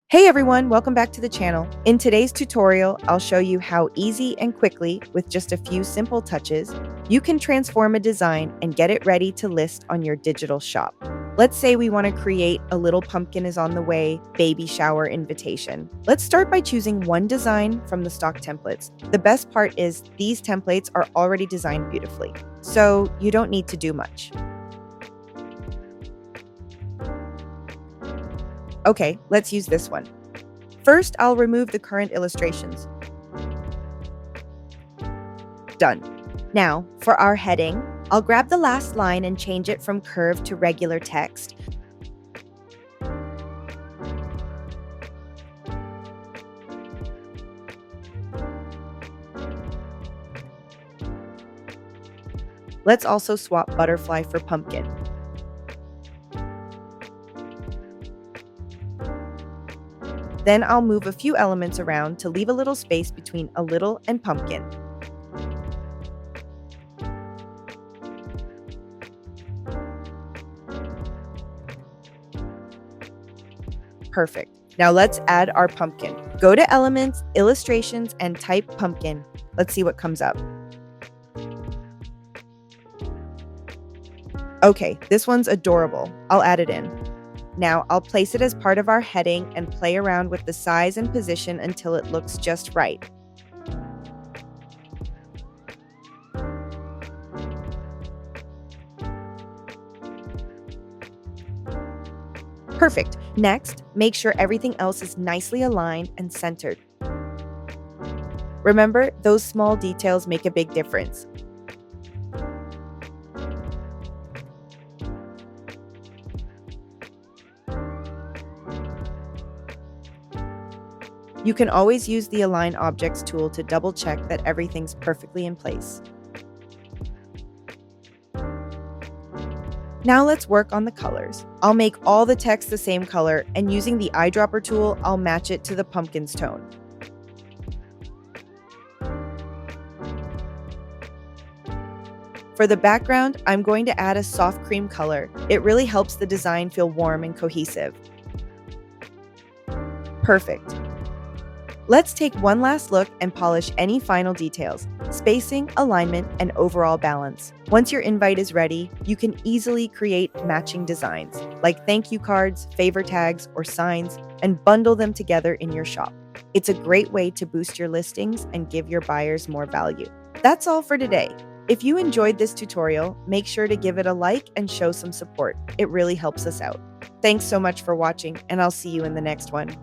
Hey everyone, welcome back to the channel. In today's tutorial, I'll show you how easy and quickly, with just a few simple touches, you can transform a design and get it ready to list on your digital shop. Let's say we want to create a little pumpkin is on the way baby shower invitation. Let's start by choosing one design from the stock templates. The best part is these templates are already designed beautifully, so you don't need to do much. Okay, let's use this one. First, I'll remove the current illustrations. Done. Now, for our heading, I'll grab the last line and change it from curved to regular text. Let's also swap butterfly for pumpkin. Then I'll move a few elements around to leave a little space between a little and pumpkin. Perfect. Now let's add our pumpkin. Go to Elements, Illustrations, and type pumpkin. Let's see what comes up. Okay, this one's adorable. I'll add it in. Now I'll place it as part of our heading and play around with the size and position until it looks just right. Perfect. Next, make sure everything else is nicely aligned and centered. Remember, those small details make a big difference. You can always use the Align Objects tool to double check that everything's perfectly in place. Now let's work on the colors. I'll make all the text the same color, and using the eyedropper tool, I'll match it to the pumpkin's tone. For the background, I'm going to add a soft cream color. It really helps the design feel warm and cohesive. Perfect. Let's take one last look and polish any final details, spacing, alignment, and overall balance. Once your invite is ready, you can easily create matching designs, like thank you cards, favor tags, or signs, and bundle them together in your shop. It's a great way to boost your listings and give your buyers more value. That's all for today. If you enjoyed this tutorial, make sure to give it a like and show some support. It really helps us out. Thanks so much for watching, and I'll see you in the next one.